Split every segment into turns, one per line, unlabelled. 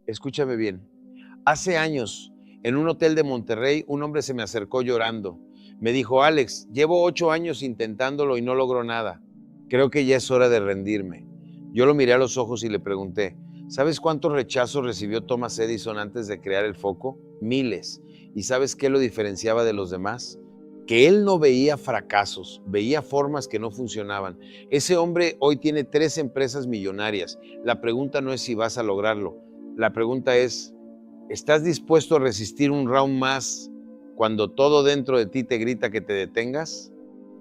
Escúchame bien. Hace años, en un hotel de Monterrey, un hombre se me acercó llorando. Me dijo: Alex, llevo 8 años intentándolo y no logro nada. Creo que ya es hora de rendirme. Yo lo miré a los ojos y le pregunté: ¿sabes cuántos rechazos recibió Thomas Edison antes de crear el foco? Miles. ¿Y sabes qué lo diferenciaba de los demás? Que él no veía fracasos, veía formas que no funcionaban. Ese hombre hoy tiene 3 empresas millonarias. La pregunta no es si vas a lograrlo. La pregunta es: ¿estás dispuesto a resistir un round más cuando todo dentro de ti te grita que te detengas?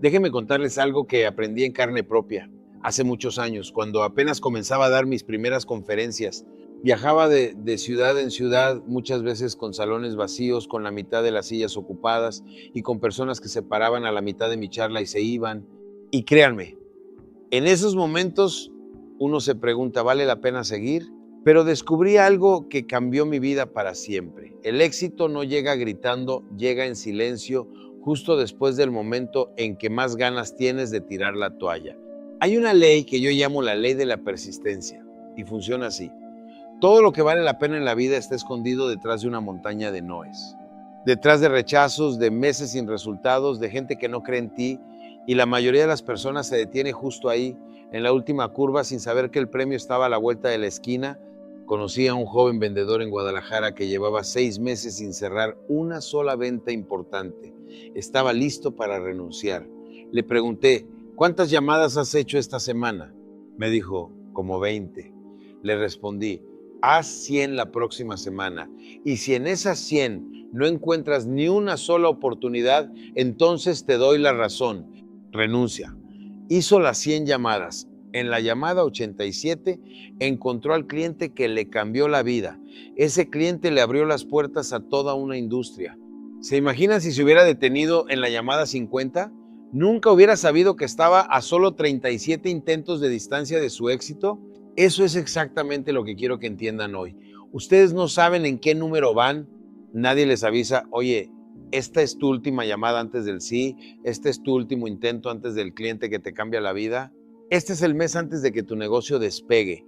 Déjenme contarles algo que aprendí en carne propia hace muchos años, cuando apenas comenzaba a dar mis primeras conferencias. Viajaba de ciudad en ciudad, muchas veces con salones vacíos, con la mitad de las sillas ocupadas y con personas que se paraban a la mitad de mi charla y se iban. Y créanme, en esos momentos uno se pregunta, ¿vale la pena seguir? Pero descubrí algo que cambió mi vida para siempre. El éxito no llega gritando, llega en silencio, justo después del momento en que más ganas tienes de tirar la toalla. Hay una ley que yo llamo la ley de la persistencia y funciona así. Todo lo que vale la pena en la vida está escondido detrás de una montaña de noes. Detrás de rechazos, de meses sin resultados, de gente que no cree en ti, y la mayoría de las personas se detiene justo ahí, en la última curva, sin saber que el premio estaba a la vuelta de la esquina. Conocí a un joven vendedor en Guadalajara que llevaba 6 meses sin cerrar una sola venta importante. Estaba listo para renunciar. Le pregunté: ¿cuántas llamadas has hecho esta semana? Me dijo: como 20. Le respondí: haz 100 la próxima semana. Y si en esas 100 no encuentras ni una sola oportunidad, entonces te doy la razón. Renuncia. Hizo las 100 llamadas. En la llamada 87 encontró al cliente que le cambió la vida. Ese cliente le abrió las puertas a toda una industria. ¿Se imaginan si se hubiera detenido en la llamada 50? ¿Nunca hubiera sabido que estaba a solo 37 intentos de distancia de su éxito? Eso es exactamente lo que quiero que entiendan hoy. Ustedes no saben en qué número van. Nadie les avisa: oye, esta es tu última llamada antes del sí, este es tu último intento antes del cliente que te cambia la vida. Este es el mes antes de que tu negocio despegue.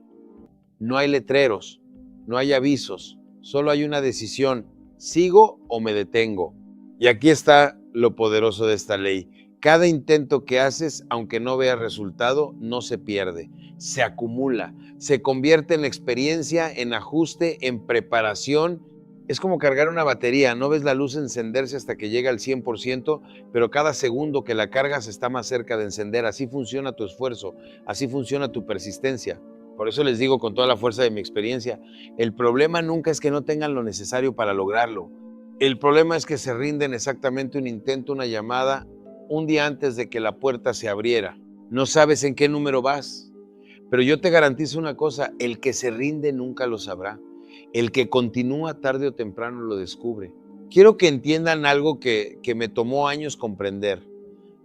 No hay letreros, no hay avisos, solo hay una decisión: ¿sigo o me detengo? Y aquí está lo poderoso de esta ley. Cada intento que haces, aunque no veas resultado, no se pierde, se acumula, se convierte en experiencia, en ajuste, en preparación. Es como cargar una batería, no ves la luz encenderse hasta que llega al 100%, pero cada segundo que la cargas está más cerca de encender. Así funciona tu esfuerzo, así funciona tu persistencia. Por eso les digo con toda la fuerza de mi experiencia, el problema nunca es que no tengan lo necesario para lograrlo. El problema es que se rinden exactamente un intento, una llamada, un día antes de que la puerta se abriera. No sabes en qué número vas, pero yo te garantizo una cosa: el que se rinde nunca lo sabrá. El que continúa tarde o temprano lo descubre. Quiero que entiendan algo que me tomó años comprender.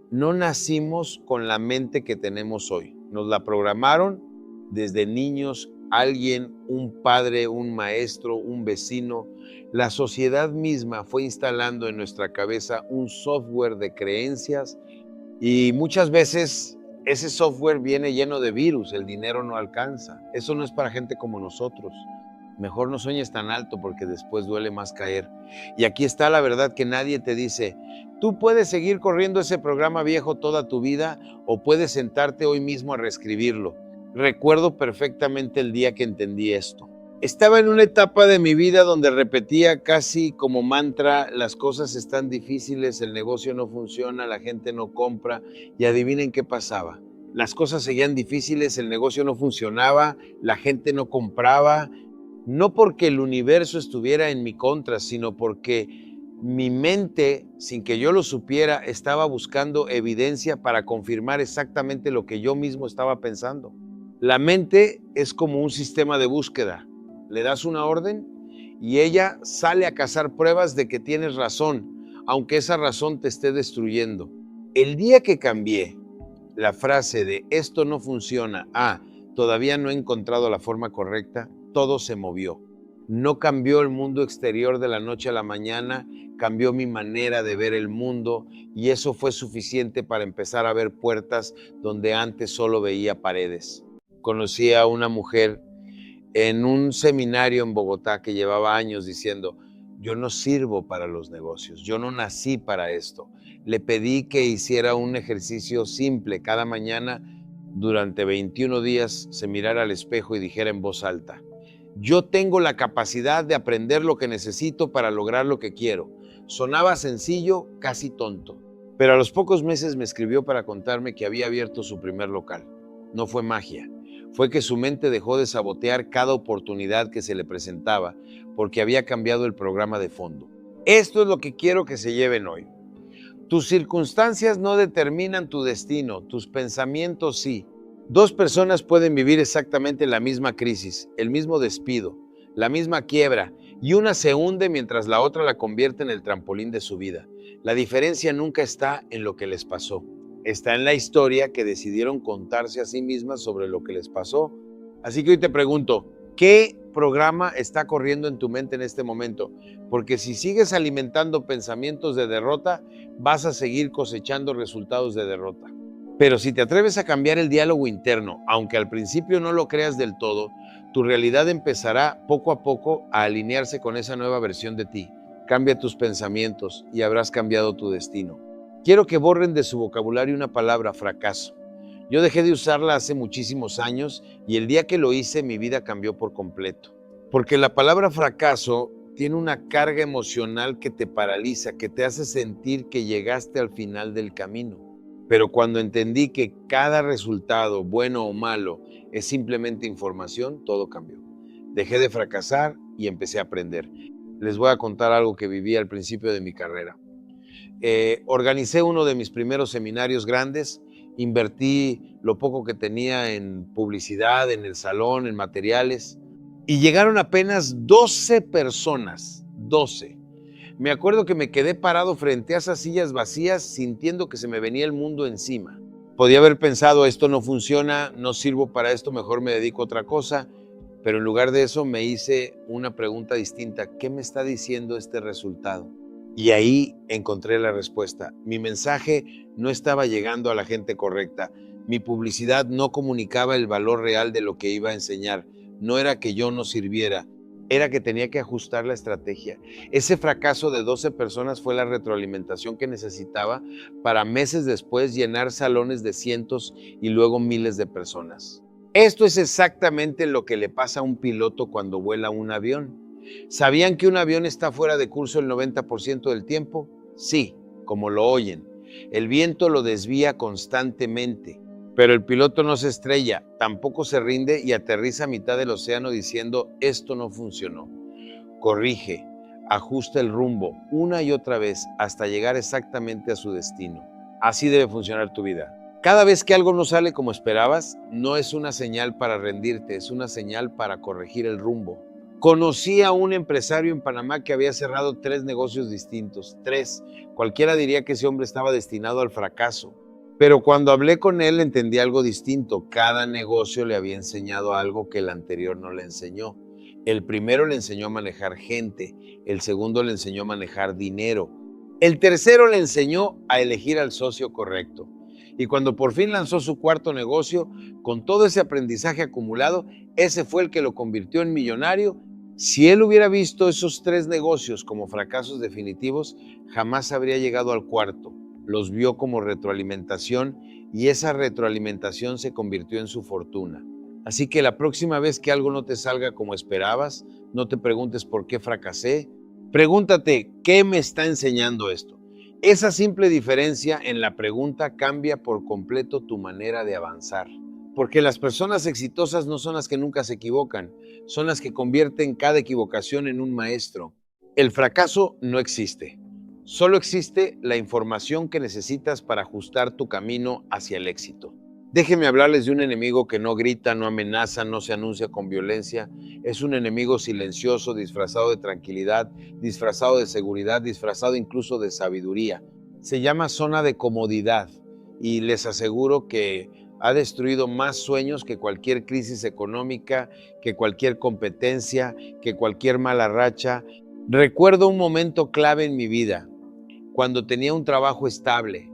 No nacimos con la mente que tenemos hoy. Nos la programaron desde niños, alguien, un padre, un maestro, un vecino. La sociedad misma fue instalando en nuestra cabeza un software de creencias y muchas veces ese software viene lleno de virus. El dinero no alcanza. Eso no es para gente como nosotros. Mejor no sueñes tan alto porque después duele más caer. Y aquí está la verdad que nadie te dice: tú puedes seguir corriendo ese programa viejo toda tu vida o puedes sentarte hoy mismo a reescribirlo. Recuerdo perfectamente el día que entendí esto. Estaba en una etapa de mi vida donde repetía casi como mantra: las cosas están difíciles, el negocio no funciona, la gente no compra. Y adivinen qué pasaba. Las cosas seguían difíciles, el negocio no funcionaba, la gente no compraba. No porque el universo estuviera en mi contra, sino porque mi mente, sin que yo lo supiera, estaba buscando evidencia para confirmar exactamente lo que yo mismo estaba pensando. La mente es como un sistema de búsqueda. Le das una orden y ella sale a cazar pruebas de que tienes razón, aunque esa razón te esté destruyendo. El día que cambié la frase de esto no funciona a todavía no he encontrado la forma correcta, todo se movió. No cambió el mundo exterior de la noche a la mañana, cambió mi manera de ver el mundo y eso fue suficiente para empezar a ver puertas donde antes solo veía paredes. Conocí a una mujer en un seminario en Bogotá que llevaba años diciendo, yo no sirvo para los negocios, yo no nací para esto. Le pedí que hiciera un ejercicio simple cada mañana durante 21 días, se mirara al espejo y dijera en voz alta, yo tengo la capacidad de aprender lo que necesito para lograr lo que quiero. Sonaba sencillo, casi tonto, pero a los pocos meses me escribió para contarme que había abierto su primer local. No fue magia, fue que su mente dejó de sabotear cada oportunidad que se le presentaba porque había cambiado el programa de fondo. Esto es lo que quiero que se lleven hoy. Tus circunstancias no determinan tu destino, tus pensamientos sí. Dos personas pueden vivir exactamente la misma crisis, el mismo despido, la misma quiebra, y una se hunde mientras la otra la convierte en el trampolín de su vida. La diferencia nunca está en lo que les pasó, está en la historia que decidieron contarse a sí mismas sobre lo que les pasó. Así que hoy te pregunto, ¿qué programa está corriendo en tu mente en este momento? Porque si sigues alimentando pensamientos de derrota, vas a seguir cosechando resultados de derrota. Pero si te atreves a cambiar el diálogo interno, aunque al principio no lo creas del todo, tu realidad empezará poco a poco a alinearse con esa nueva versión de ti. Cambia tus pensamientos y habrás cambiado tu destino. Quiero que borren de su vocabulario una palabra, fracaso. Yo dejé de usarla hace muchísimos años y el día que lo hice mi vida cambió por completo. Porque la palabra fracaso tiene una carga emocional que te paraliza, que te hace sentir que llegaste al final del camino. Pero cuando entendí que cada resultado, bueno o malo, es simplemente información, todo cambió. Dejé de fracasar y empecé a aprender. Les voy a contar algo que viví al principio de mi carrera. Organicé uno de mis primeros seminarios grandes, invertí lo poco que tenía en publicidad, en el salón, en materiales, y llegaron apenas 12 personas, 12. Me acuerdo que me quedé parado frente a esas sillas vacías sintiendo que se me venía el mundo encima. Podía haber pensado, esto no funciona, no sirvo para esto, mejor me dedico a otra cosa, pero en lugar de eso me hice una pregunta distinta. ¿Qué me está diciendo este resultado? Y ahí encontré la respuesta. Mi mensaje no estaba llegando a la gente correcta. Mi publicidad no comunicaba el valor real de lo que iba a enseñar. No era que yo no sirviera, era que tenía que ajustar la estrategia. Ese fracaso de 12 personas fue la retroalimentación que necesitaba para meses después llenar salones de cientos y luego miles de personas. Esto es exactamente lo que le pasa a un piloto cuando vuela un avión. ¿Sabían que un avión está fuera de curso el 90% del tiempo? Sí, como lo oyen. El viento lo desvía constantemente. Pero el piloto no se estrella, tampoco se rinde y aterriza a mitad del océano diciendo, esto no funcionó. Corrige, ajusta el rumbo una y otra vez hasta llegar exactamente a su destino. Así debe funcionar tu vida. Cada vez que algo no sale como esperabas, no es una señal para rendirte, es una señal para corregir el rumbo. Conocí a un empresario en Panamá que había cerrado 3 negocios distintos, 3. Cualquiera diría que ese hombre estaba destinado al fracaso. Pero cuando hablé con él entendí algo distinto. Cada negocio le había enseñado algo que el anterior no le enseñó. El primero le enseñó a manejar gente, el segundo le enseñó a manejar dinero, el tercero le enseñó a elegir al socio correcto. Y cuando por fin lanzó su cuarto negocio, con todo ese aprendizaje acumulado, ese fue el que lo convirtió en millonario. Si él hubiera visto esos 3 negocios como fracasos definitivos, jamás habría llegado al cuarto. Los vio como retroalimentación y esa retroalimentación se convirtió en su fortuna. Así que la próxima vez que algo no te salga como esperabas, no te preguntes por qué fracasé. Pregúntate, ¿qué me está enseñando esto? Esa simple diferencia en la pregunta cambia por completo tu manera de avanzar. Porque las personas exitosas no son las que nunca se equivocan, son las que convierten cada equivocación en un maestro. El fracaso no existe. Solo existe la información que necesitas para ajustar tu camino hacia el éxito. Déjenme hablarles de un enemigo que no grita, no amenaza, no se anuncia con violencia. Es un enemigo silencioso, disfrazado de tranquilidad, disfrazado de seguridad, disfrazado incluso de sabiduría. Se llama zona de comodidad y les aseguro que ha destruido más sueños que cualquier crisis económica, que cualquier competencia, que cualquier mala racha. Recuerdo un momento clave en mi vida, cuando tenía un trabajo estable,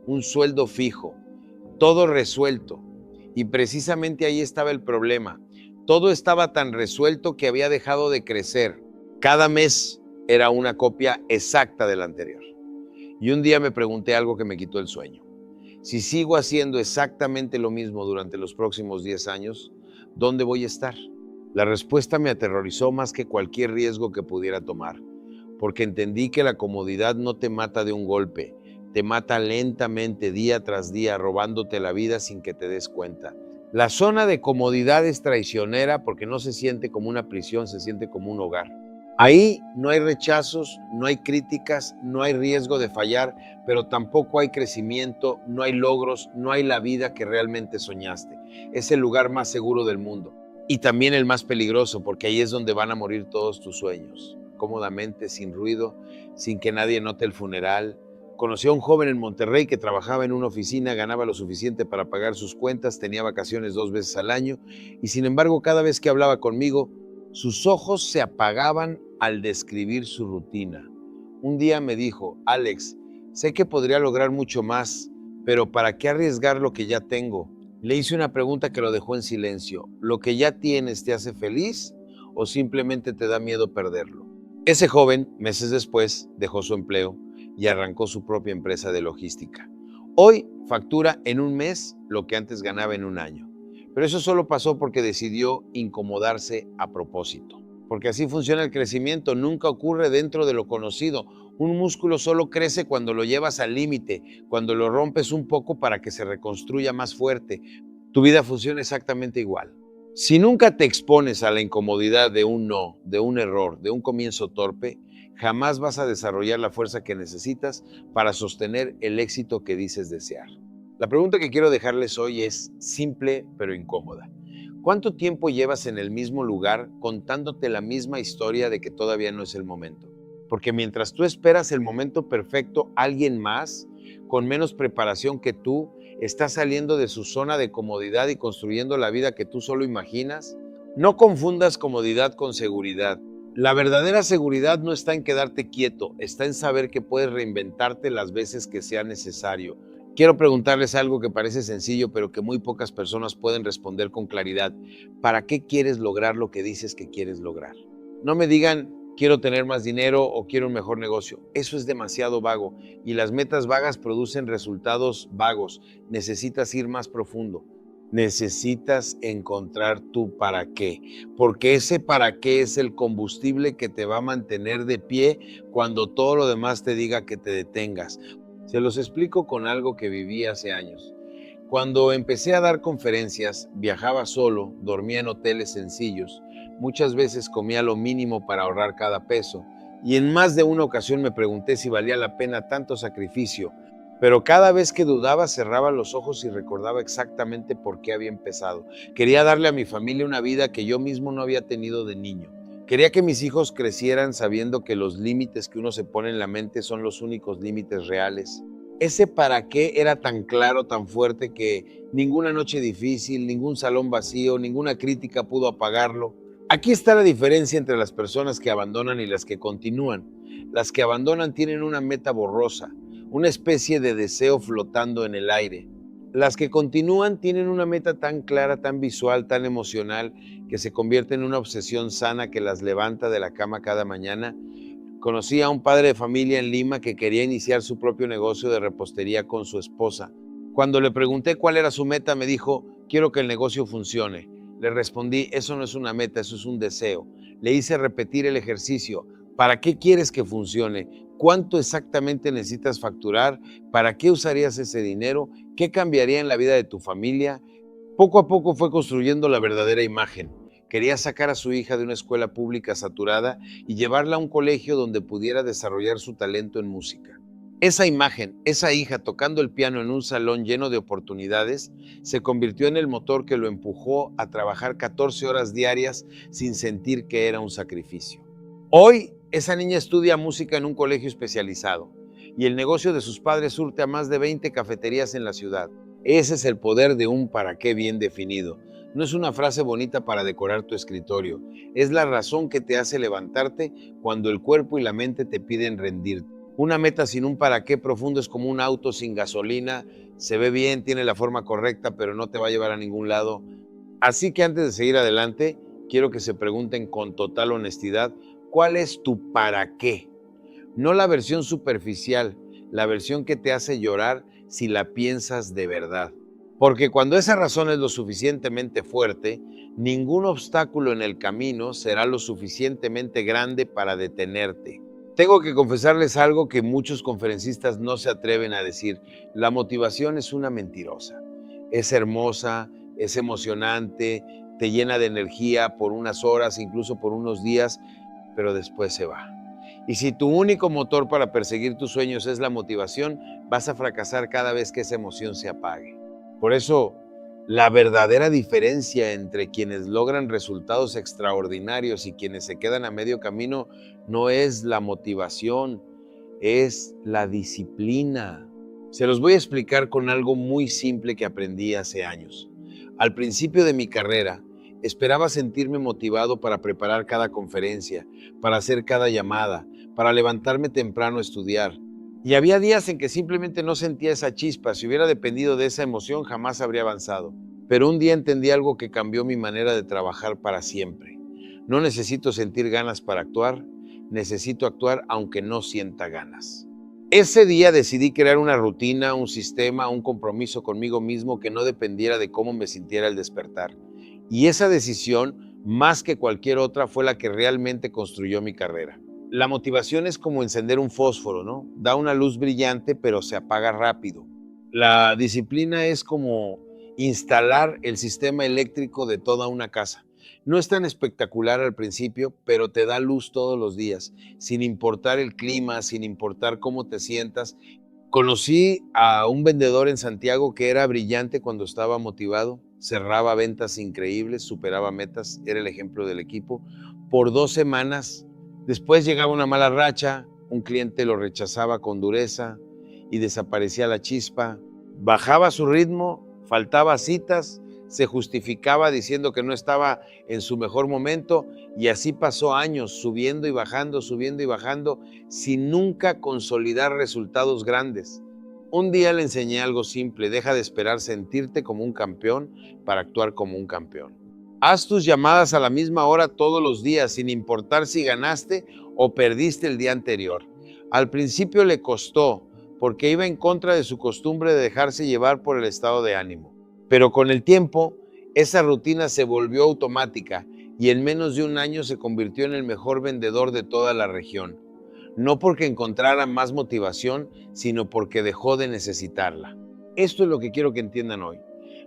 un sueldo fijo, todo resuelto. Y precisamente ahí estaba el problema. Todo estaba tan resuelto que había dejado de crecer. Cada mes era una copia exacta del anterior. Y un día me pregunté algo que me quitó el sueño. Si sigo haciendo exactamente lo mismo durante los próximos 10 años, ¿dónde voy a estar? La respuesta me aterrorizó más que cualquier riesgo que pudiera tomar, porque entendí que la comodidad no te mata de un golpe, te mata lentamente día tras día, robándote la vida sin que te des cuenta. La zona de comodidad es traicionera porque no se siente como una prisión, se siente como un hogar. Ahí no hay rechazos, no hay críticas, no hay riesgo de fallar, pero tampoco hay crecimiento, no hay logros, no hay la vida que realmente soñaste. Es el lugar más seguro del mundo y también el más peligroso, porque ahí es donde van a morir todos tus sueños, cómodamente, sin ruido, sin que nadie note el funeral. Conocí a un joven en Monterrey que trabajaba en una oficina, ganaba lo suficiente para pagar sus cuentas, tenía vacaciones 2 veces al año y sin embargo cada vez que hablaba conmigo, sus ojos se apagaban al describir su rutina. Un día me dijo: Alex, sé que podría lograr mucho más, pero ¿para qué arriesgar lo que ya tengo? Le hice una pregunta que lo dejó en silencio. ¿Lo que ya tienes te hace feliz o simplemente te da miedo perderlo? Ese joven, meses después, dejó su empleo y arrancó su propia empresa de logística. Hoy factura en un mes lo que antes ganaba en un año. Pero eso solo pasó porque decidió incomodarse a propósito. Porque así funciona el crecimiento, nunca ocurre dentro de lo conocido. Un músculo solo crece cuando lo llevas al límite, cuando lo rompes un poco para que se reconstruya más fuerte. Tu vida funciona exactamente igual. Si nunca te expones a la incomodidad de un no, de un error, de un comienzo torpe, jamás vas a desarrollar la fuerza que necesitas para sostener el éxito que dices desear. La pregunta que quiero dejarles hoy es simple pero incómoda. ¿Cuánto tiempo llevas en el mismo lugar contándote la misma historia de que todavía no es el momento? Porque mientras tú esperas el momento perfecto, alguien más, con menos preparación que tú, está saliendo de su zona de comodidad y construyendo la vida que tú solo imaginas. No confundas comodidad con seguridad. La verdadera seguridad no está en quedarte quieto, está en saber que puedes reinventarte las veces que sea necesario. Quiero preguntarles algo que parece sencillo, pero que muy pocas personas pueden responder con claridad. ¿Para qué quieres lograr lo que dices que quieres lograr? No me digan, quiero tener más dinero o quiero un mejor negocio. Eso es demasiado vago y las metas vagas producen resultados vagos. Necesitas ir más profundo. Necesitas encontrar tu para qué, porque ese para qué es el combustible que te va a mantener de pie cuando todo lo demás te diga que te detengas. Se los explico con algo que viví hace años. Cuando empecé a dar conferencias, viajaba solo, dormía en hoteles sencillos, muchas veces comía lo mínimo para ahorrar cada peso, y en más de una ocasión me pregunté si valía la pena tanto sacrificio, pero cada vez que dudaba cerraba los ojos y recordaba exactamente por qué había empezado. Quería darle a mi familia una vida que yo mismo no había tenido de niño. Quería que mis hijos crecieran sabiendo que los límites que uno se pone en la mente son los únicos límites reales. Ese para qué era tan claro, tan fuerte, que ninguna noche difícil, ningún salón vacío, ninguna crítica pudo apagarlo. Aquí está la diferencia entre las personas que abandonan y las que continúan. Las que abandonan tienen una meta borrosa, una especie de deseo flotando en el aire. Las que continúan tienen una meta tan clara, tan visual, tan emocional, que se convierte en una obsesión sana que las levanta de la cama cada mañana. Conocí a un padre de familia en Lima que quería iniciar su propio negocio de repostería con su esposa. Cuando le pregunté cuál era su meta, me dijo: quiero que el negocio funcione. Le respondí: eso no es una meta, eso es un deseo. Le hice repetir el ejercicio. ¿Para qué quieres que funcione? ¿Cuánto exactamente necesitas facturar? ¿Para qué usarías ese dinero? ¿Qué cambiaría en la vida de tu familia? Poco a poco fue construyendo la verdadera imagen. Quería sacar a su hija de una escuela pública saturada y llevarla a un colegio donde pudiera desarrollar su talento en música. Esa imagen, esa hija tocando el piano en un salón lleno de oportunidades, se convirtió en el motor que lo empujó a trabajar 14 horas diarias sin sentir que era un sacrificio. Hoy, esa niña estudia música en un colegio especializado y el negocio de sus padres surte a más de 20 cafeterías en la ciudad. Ese es el poder de un para qué bien definido. No es una frase bonita para decorar tu escritorio, es la razón que te hace levantarte cuando el cuerpo y la mente te piden rendirte. Una meta sin un para qué profundo es como un auto sin gasolina, se ve bien, tiene la forma correcta, pero no te va a llevar a ningún lado. Así que antes de seguir adelante, quiero que se pregunten con total honestidad, ¿cuál es tu para qué? No la versión superficial, la versión que te hace llorar si la piensas de verdad. Porque cuando esa razón es lo suficientemente fuerte, ningún obstáculo en el camino será lo suficientemente grande para detenerte. Tengo que confesarles algo que muchos conferencistas no se atreven a decir. La motivación es una mentirosa. Es hermosa, es emocionante, te llena de energía por unas horas, incluso por unos días, pero después se va. Y si tu único motor para perseguir tus sueños es la motivación, vas a fracasar cada vez que esa emoción se apague. Por eso, la verdadera diferencia entre quienes logran resultados extraordinarios y quienes se quedan a medio camino no es la motivación, es la disciplina. Se los voy a explicar con algo muy simple que aprendí hace años. Al principio de mi carrera, esperaba sentirme motivado para preparar cada conferencia, para hacer cada llamada, para levantarme temprano a estudiar. Y había días en que simplemente no sentía esa chispa. Si hubiera dependido de esa emoción, jamás habría avanzado. Pero un día entendí algo que cambió mi manera de trabajar para siempre. No necesito sentir ganas para actuar, necesito actuar aunque no sienta ganas. Ese día decidí crear una rutina, un sistema, un compromiso conmigo mismo que no dependiera de cómo me sintiera al despertar. Y esa decisión, más que cualquier otra, fue la que realmente construyó mi carrera. La motivación es como encender un fósforo, ¿no? Da una luz brillante, pero se apaga rápido. La disciplina es como instalar el sistema eléctrico de toda una casa. No es tan espectacular al principio, pero te da luz todos los días, sin importar el clima, sin importar cómo te sientas. Conocí a un vendedor en Santiago que era brillante cuando estaba motivado, cerraba ventas increíbles, superaba metas, era el ejemplo del equipo. Por 2 semanas, después llegaba una mala racha, un cliente lo rechazaba con dureza y desaparecía la chispa. Bajaba su ritmo, faltaba citas, se justificaba diciendo que no estaba en su mejor momento y así pasó años subiendo y bajando, sin nunca consolidar resultados grandes. Un día le enseñé algo simple: deja de esperar sentirte como un campeón para actuar como un campeón. Haz tus llamadas a la misma hora todos los días, sin importar si ganaste o perdiste el día anterior. Al principio le costó, porque iba en contra de su costumbre de dejarse llevar por el estado de ánimo. Pero con el tiempo, esa rutina se volvió automática y en menos de un año se convirtió en el mejor vendedor de toda la región. No porque encontrara más motivación, sino porque dejó de necesitarla. Esto es lo que quiero que entiendan hoy.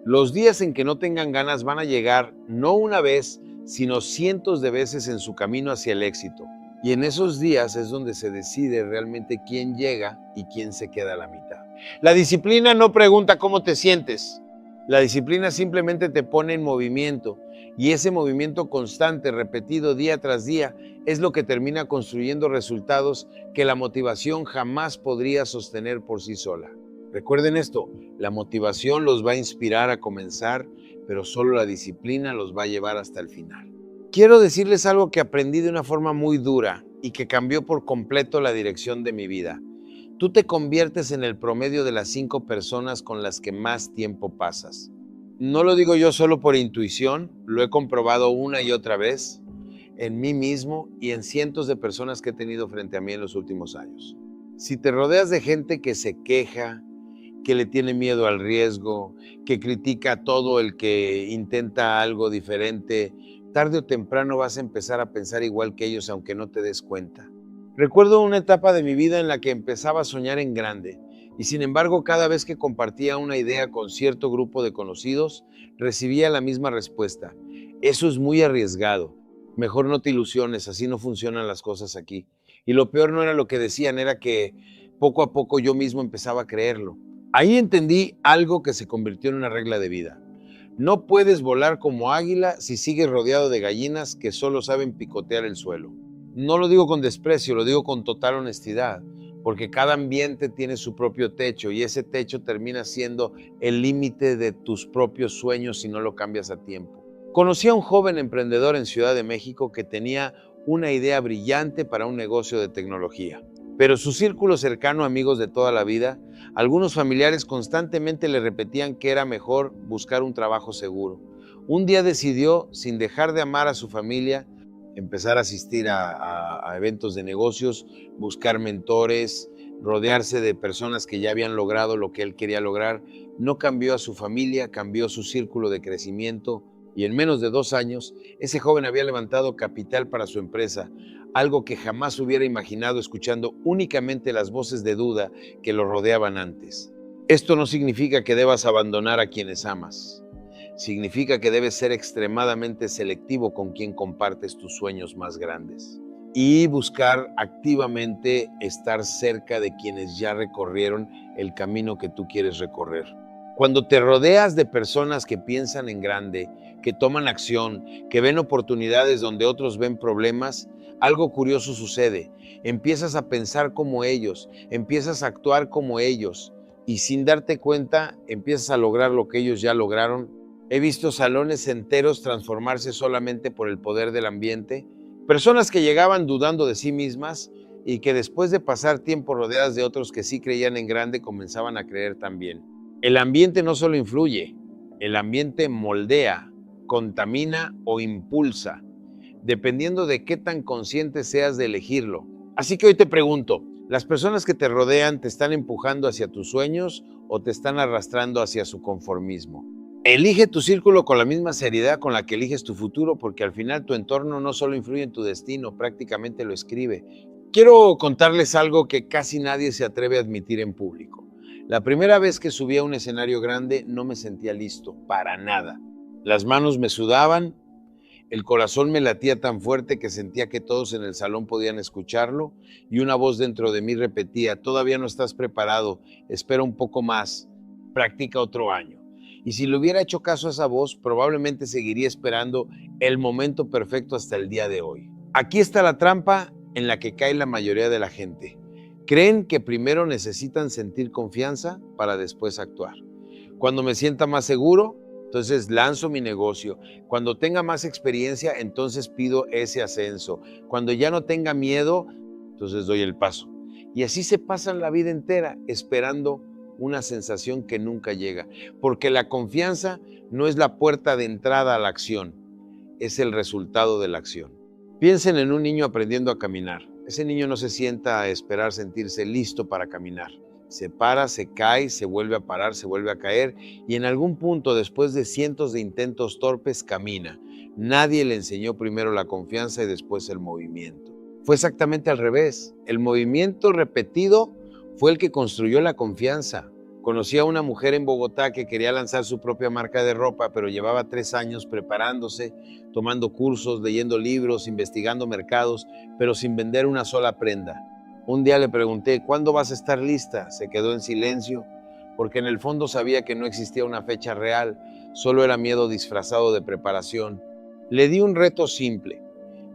Los días en que no tengan ganas van a llegar no una vez, sino cientos de veces en su camino hacia el éxito. Y en esos días es donde se decide realmente quién llega y quién se queda a la mitad. La disciplina no pregunta cómo te sientes. La disciplina simplemente te pone en movimiento, y ese movimiento constante, repetido día tras día, es lo que termina construyendo resultados que la motivación jamás podría sostener por sí sola. Recuerden esto: la motivación los va a inspirar a comenzar, pero solo la disciplina los va a llevar hasta el final. Quiero decirles algo que aprendí de una forma muy dura y que cambió por completo la dirección de mi vida. Tú te conviertes en el promedio de las 5 personas con las que más tiempo pasas. No lo digo yo solo por intuición, lo he comprobado una y otra vez en mí mismo y en cientos de personas que he tenido frente a mí en los últimos años. Si te rodeas de gente que se queja, que le tiene miedo al riesgo, que critica a todo el que intenta algo diferente, tarde o temprano vas a empezar a pensar igual que ellos, aunque no te des cuenta. Recuerdo una etapa de mi vida en la que empezaba a soñar en grande y sin embargo cada vez que compartía una idea con cierto grupo de conocidos recibía la misma respuesta: eso es muy arriesgado, mejor no te ilusiones, así no funcionan las cosas aquí. Y lo peor no era lo que decían, era que poco a poco yo mismo empezaba a creerlo. Ahí entendí algo que se convirtió en una regla de vida: no puedes volar como águila si sigues rodeado de gallinas que solo saben picotear el suelo. No lo digo con desprecio, lo digo con total honestidad, porque cada ambiente tiene su propio techo y ese techo termina siendo el límite de tus propios sueños si no lo cambias a tiempo. Conocí a un joven emprendedor en Ciudad de México que tenía una idea brillante para un negocio de tecnología, pero su círculo cercano, amigos de toda la vida, algunos familiares constantemente le repetían que era mejor buscar un trabajo seguro, Un día decidió, sin dejar de amar a su familia, empezar a asistir a eventos de negocios, buscar mentores, rodearse de personas que ya habían logrado lo que él quería lograr. No cambió a su familia, cambió su círculo de crecimiento y en menos de 2 años, ese joven había levantado capital para su empresa, algo que jamás hubiera imaginado escuchando únicamente las voces de duda que lo rodeaban antes. Esto no significa que debas abandonar a quienes amas. Significa que debes ser extremadamente selectivo con quien compartes tus sueños más grandes y buscar activamente estar cerca de quienes ya recorrieron el camino que tú quieres recorrer. Cuando te rodeas de personas que piensan en grande, que toman acción, que ven oportunidades donde otros ven problemas, algo curioso sucede. Empiezas a pensar como ellos, empiezas a actuar como ellos y sin darte cuenta empiezas a lograr lo que ellos ya lograron. He visto salones enteros transformarse solamente por el poder del ambiente, personas que llegaban dudando de sí mismas y que después de pasar tiempo rodeadas de otros que sí creían en grande comenzaban a creer también. El ambiente no solo influye, el ambiente moldea, contamina o impulsa, dependiendo de qué tan consciente seas de elegirlo. Así que hoy te pregunto, ¿las personas que te rodean te están empujando hacia tus sueños o te están arrastrando hacia su conformismo? Elige tu círculo con la misma seriedad con la que eliges tu futuro, porque al final tu entorno no solo influye en tu destino, prácticamente lo escribe. Quiero contarles algo que casi nadie se atreve a admitir en público. La primera vez que subí a un escenario grande no me sentía listo, para nada. Las manos me sudaban, el corazón me latía tan fuerte que sentía que todos en el salón podían escucharlo y una voz dentro de mí repetía: todavía no estás preparado, espera un poco más, practica otro año. Y si le hubiera hecho caso a esa voz, probablemente seguiría esperando el momento perfecto hasta el día de hoy. Aquí está la trampa en la que cae la mayoría de la gente. Creen que primero necesitan sentir confianza para después actuar. Cuando me sienta más seguro, entonces lanzo mi negocio. Cuando tenga más experiencia, entonces pido ese ascenso. Cuando ya no tenga miedo, entonces doy el paso. Y así se pasan la vida entera esperando una sensación que nunca llega, porque la confianza no es la puerta de entrada a la acción, es el resultado de la acción. Piensen en un niño aprendiendo a caminar. Ese niño no se sienta a esperar sentirse listo para caminar. Se para, se cae, se vuelve a parar, se vuelve a caer y en algún punto, después de cientos de intentos torpes, camina. Nadie le enseñó primero la confianza y después el movimiento. Fue exactamente al revés. El movimiento repetido fue el que construyó la confianza. Conocí a una mujer en Bogotá que quería lanzar su propia marca de ropa, pero llevaba 3 años preparándose, tomando cursos, leyendo libros, investigando mercados, pero sin vender una sola prenda. Un día le pregunté: ¿cuándo vas a estar lista? Se quedó en silencio, porque en el fondo sabía que no existía una fecha real, solo era miedo disfrazado de preparación. Le di un reto simple: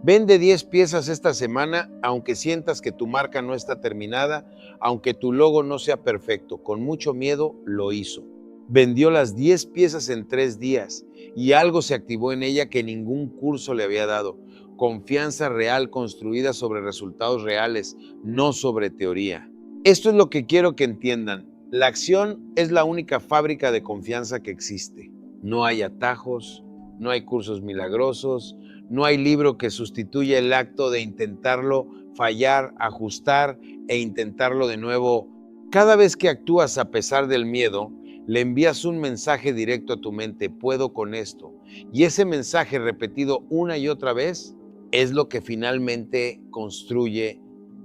vende 10 piezas esta semana, aunque sientas que tu marca no está terminada, aunque tu logo no sea perfecto. Con mucho miedo lo hizo. Vendió las 10 piezas en 3 días y algo se activó en ella que ningún curso le había dado. Confianza real construida sobre resultados reales, no sobre teoría. Esto es lo que quiero que entiendan. La acción es la única fábrica de confianza que existe. No hay atajos, no hay cursos milagrosos, no hay libro que sustituya el acto de intentarlo, fallar, ajustar e intentarlo de nuevo. Cada vez que actúas a pesar del miedo, le envías un mensaje directo a tu mente: puedo con esto. Y ese mensaje repetido una y otra vez es lo que finalmente construye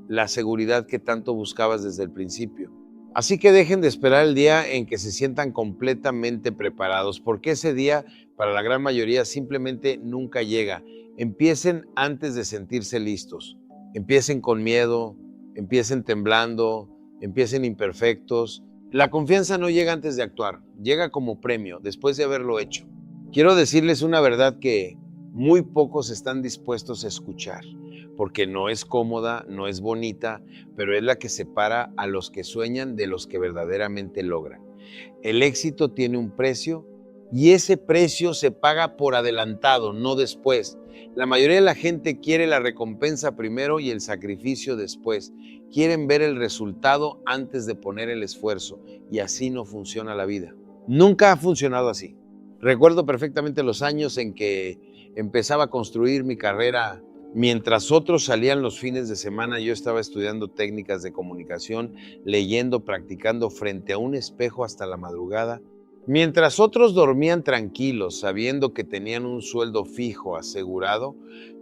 la seguridad que tanto buscabas desde el principio. Así que dejen de esperar el día en que se sientan completamente preparados, porque ese día, para la gran mayoría, simplemente nunca llega. Empiecen antes de sentirse listos. Empiecen con miedo, empiecen temblando, empiecen imperfectos. La confianza no llega antes de actuar, llega como premio, después de haberlo hecho. Quiero decirles una verdad que muy pocos están dispuestos a escuchar, porque no es cómoda, no es bonita, pero es la que separa a los que sueñan de los que verdaderamente logran. El éxito tiene un precio y ese precio se paga por adelantado, no después. La mayoría de la gente quiere la recompensa primero y el sacrificio después. Quieren ver el resultado antes de poner el esfuerzo y así no funciona la vida. Nunca ha funcionado así. Recuerdo perfectamente los años en que empezaba a construir mi carrera. Mientras otros salían los fines de semana, yo estaba estudiando técnicas de comunicación, leyendo, practicando frente a un espejo hasta la madrugada. Mientras otros dormían tranquilos, sabiendo que tenían un sueldo fijo asegurado,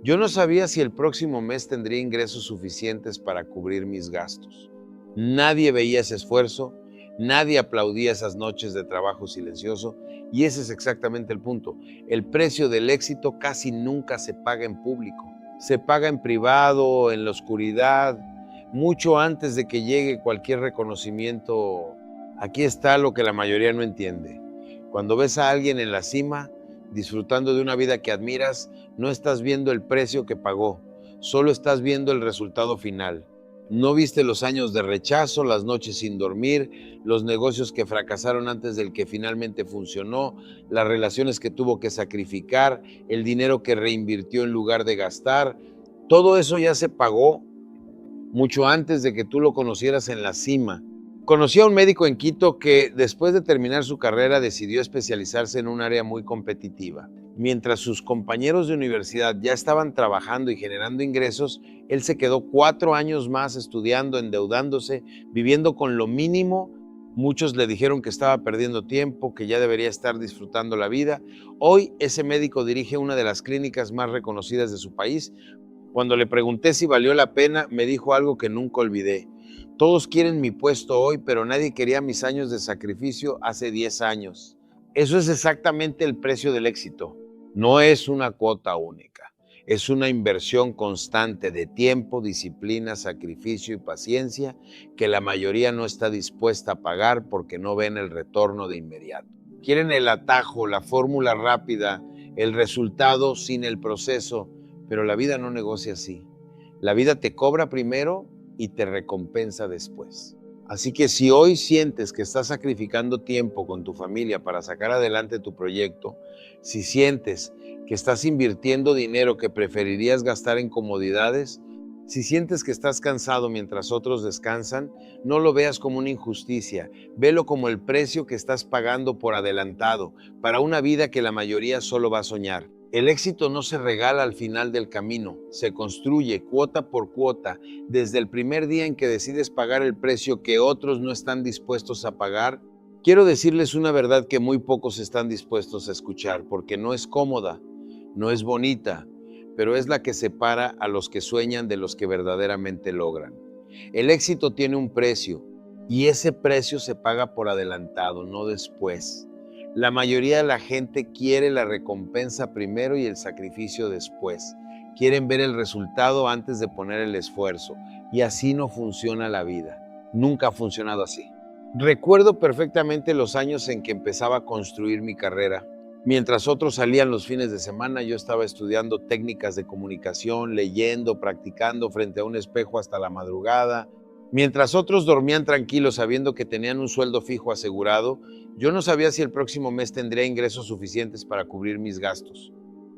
yo no sabía si el próximo mes tendría ingresos suficientes para cubrir mis gastos. Nadie veía ese esfuerzo, nadie aplaudía esas noches de trabajo silencioso, y ese es exactamente el punto. El precio del éxito casi nunca se paga en público. Se paga en privado, en la oscuridad, mucho antes de que llegue cualquier reconocimiento. Aquí está lo que la mayoría no entiende. Cuando ves a alguien en la cima, disfrutando de una vida que admiras, no estás viendo el precio que pagó, solo estás viendo el resultado final. No viste los años de rechazo, las noches sin dormir, los negocios que fracasaron antes del que finalmente funcionó, las relaciones que tuvo que sacrificar, el dinero que reinvirtió en lugar de gastar. Todo eso ya se pagó mucho antes de que tú lo conocieras en la cima. Conocí a un médico en Quito que, después de terminar su carrera, decidió especializarse en un área muy competitiva. Mientras sus compañeros de universidad ya estaban trabajando y generando ingresos, él se quedó 4 años más estudiando, endeudándose, viviendo con lo mínimo. Muchos le dijeron que estaba perdiendo tiempo, que ya debería estar disfrutando la vida. Hoy ese médico dirige una de las clínicas más reconocidas de su país. Cuando le pregunté si valió la pena, me dijo algo que nunca olvidé. Todos quieren mi puesto hoy, pero nadie quería mis años de sacrificio hace 10 años. Eso es exactamente el precio del éxito. No es una cuota única. Es una inversión constante de tiempo, disciplina, sacrificio y paciencia que la mayoría no está dispuesta a pagar porque no ven el retorno de inmediato. Quieren el atajo, la fórmula rápida, el resultado sin el proceso, pero la vida no negocia así. La vida te cobra primero y te recompensa después. Así que si hoy sientes que estás sacrificando tiempo con tu familia para sacar adelante tu proyecto, si sientes que estás invirtiendo dinero que preferirías gastar en comodidades, si sientes que estás cansado mientras otros descansan, no lo veas como una injusticia, velo como el precio que estás pagando por adelantado para una vida que la mayoría solo va a soñar. El éxito no se regala al final del camino, se construye cuota por cuota desde el primer día en que decides pagar el precio que otros no están dispuestos a pagar. Quiero decirles una verdad que muy pocos están dispuestos a escuchar, porque no es cómoda, no es bonita, pero es la que separa a los que sueñan de los que verdaderamente logran. El éxito tiene un precio y ese precio se paga por adelantado, no después. La mayoría de la gente quiere la recompensa primero y el sacrificio después. Quieren ver el resultado antes de poner el esfuerzo. Y así no funciona la vida. Nunca ha funcionado así. Recuerdo perfectamente los años en que empezaba a construir mi carrera. Mientras otros salían los fines de semana, yo estaba estudiando técnicas de comunicación, leyendo, practicando frente a un espejo hasta la madrugada. Mientras otros dormían tranquilos sabiendo que tenían un sueldo fijo asegurado, yo no sabía si el próximo mes tendría ingresos suficientes para cubrir mis gastos.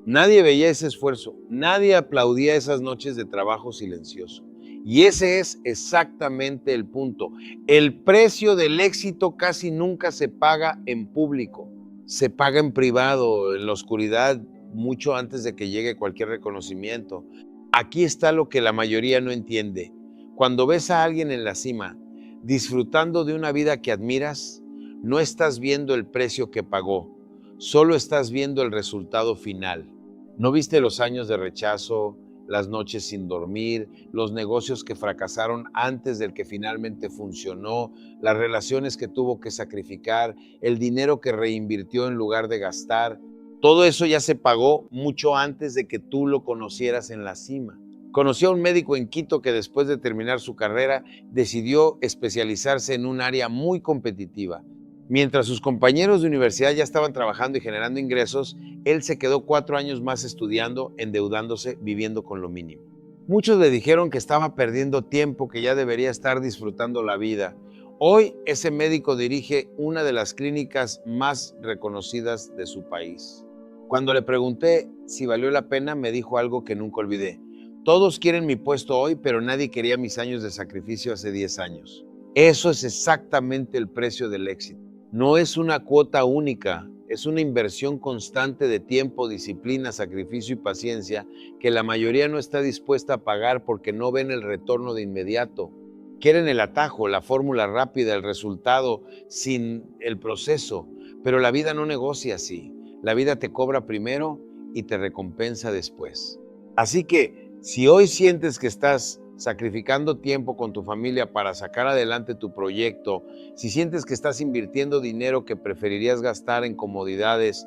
Nadie veía ese esfuerzo, nadie aplaudía esas noches de trabajo silencioso. Y ese es exactamente el punto. El precio del éxito casi nunca se paga en público, se paga en privado, en la oscuridad, mucho antes de que llegue cualquier reconocimiento. Aquí está lo que la mayoría no entiende. Cuando ves a alguien en la cima, disfrutando de una vida que admiras, no estás viendo el precio que pagó, solo estás viendo el resultado final. ¿No viste los años de rechazo, las noches sin dormir, los negocios que fracasaron antes del que finalmente funcionó, las relaciones que tuvo que sacrificar, el dinero que reinvirtió en lugar de gastar? Todo eso ya se pagó mucho antes de que tú lo conocieras en la cima. Conocí a un médico en Quito que, después de terminar su carrera, decidió especializarse en un área muy competitiva. Mientras sus compañeros de universidad ya estaban trabajando y generando ingresos, él se quedó 4 años más estudiando, endeudándose, viviendo con lo mínimo. Muchos le dijeron que estaba perdiendo tiempo, que ya debería estar disfrutando la vida. Hoy ese médico dirige una de las clínicas más reconocidas de su país. Cuando le pregunté si valió la pena, me dijo algo que nunca olvidé. Todos quieren mi puesto hoy, pero nadie quería mis años de sacrificio hace 10 años. Eso es exactamente el precio del éxito. No es una cuota única, Es una inversión constante de tiempo, disciplina, sacrificio y paciencia que la mayoría no está dispuesta a pagar porque no ven el retorno de inmediato. Quieren el atajo, la fórmula rápida, el resultado sin el proceso, pero la vida no negocia así. La vida te cobra primero y te recompensa después. Así que si hoy sientes que estás sacrificando tiempo con tu familia para sacar adelante tu proyecto, si sientes que estás invirtiendo dinero que preferirías gastar en comodidades,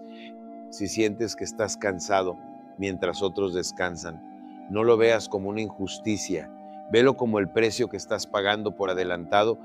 si sientes que estás cansado mientras otros descansan, no lo veas como una injusticia, velo como el precio que estás pagando por adelantado